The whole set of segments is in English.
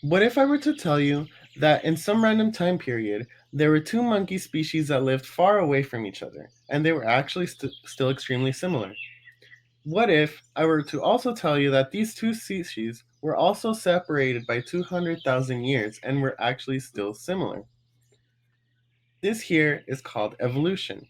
What if I were to tell you that in some random time period, there were two monkey species that lived far away from each other, and they were actually still extremely similar? What if I were to also tell you that these two species were also separated by 200,000 years and were actually still similar? This here is called evolution.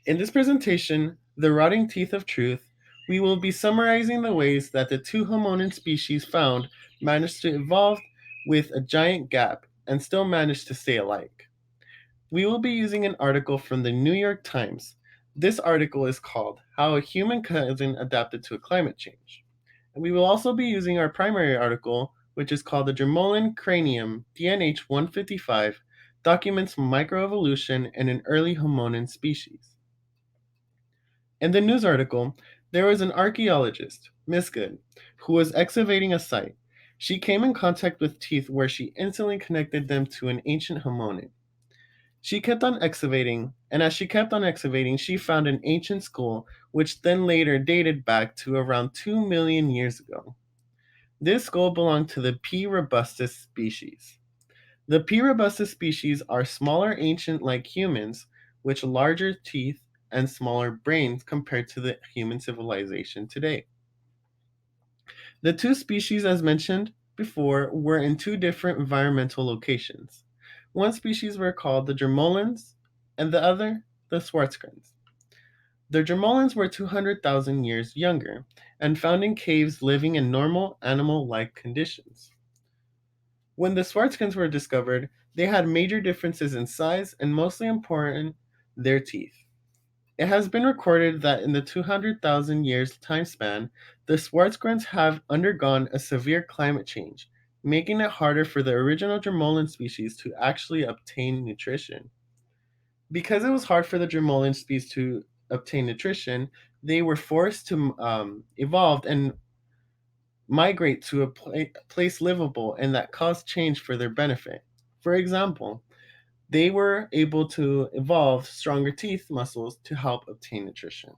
In this presentation, The Rotting Teeth of Truth, we will be summarizing the ways that the two hominid species found managed to evolve with a giant gap and still managed to stay alike. We will be using an article from the New York Times. This article is called How a Human Cousin Adapted to a Climate Change. And we will also be using our primary article, which is called The Dromolan Cranium DNH 155 Documents Microevolution in an Early Hominid Species. In the news article, there was an archaeologist, Miss Good, who was excavating a site. She came in contact with teeth where she instantly connected them to an ancient hominid. She kept on excavating, and as she kept on excavating, she found an ancient skull, which then later dated back to around 2 million years ago. This skull belonged to the P. robustus species. The P. robustus species are smaller ancient like humans, with larger teeth and smaller brains compared to the human civilization today. The two species, as mentioned before, were in two different environmental locations. One species were called the Germolans, and the other the Schwarzgrens. The Germolans were 200,000 years younger and found in caves living in normal animal like conditions. When the Schwarzgrens were discovered, they had major differences in size and, mostly important, their teeth. It has been recorded that in the 200,000 years time span, the Schwarzgrens have undergone a severe climate change, making it harder for the original Dromolan species to actually obtain nutrition. Because it was hard for the Dromolan species to obtain nutrition, they were forced to evolve and migrate to a place livable and that caused change for their benefit. For example, they were able to evolve stronger teeth muscles to help obtain nutrition.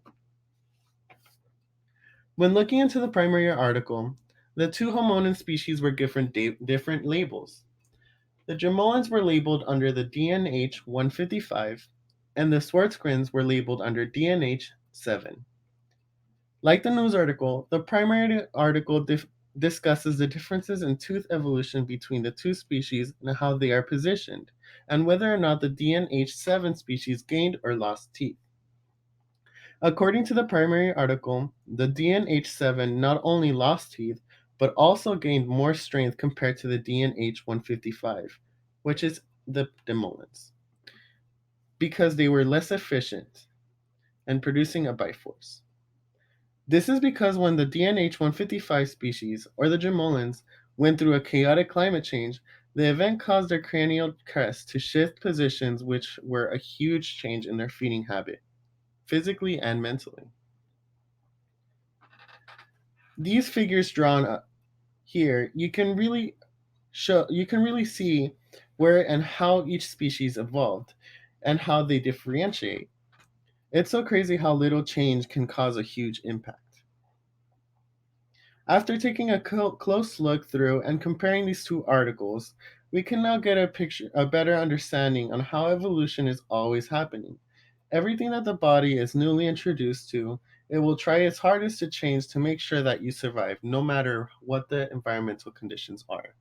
When looking into the primary article, the two homonym species were given different labels. The Gemolans were labeled under the DNH 155, and the Schwarzgrens were labeled under DNH 7. Like the news article, the primary article discusses the differences in tooth evolution between the two species and how they are positioned, and whether or not the DNH 7 species gained or lost teeth. According to the primary article, the DNH7 not only lost teeth, but also gained more strength compared to the DNH 155, which is the demolins, because they were less efficient in producing a bite force. This is because when the DNH 155 species, or the gemolins, went through a chaotic climate change, the event caused their cranial crest to shift positions, which were a huge change in their feeding habit, physically and mentally. These figures drawn up here, you can really see where and how each species evolved and how they differentiate. It's so crazy how little change can cause a huge impact. After taking a close look through and comparing these two articles, we can now get a better understanding on how evolution is always happening. Everything that the body is newly introduced to, it will try its hardest to change to make sure that you survive, no matter what the environmental conditions are.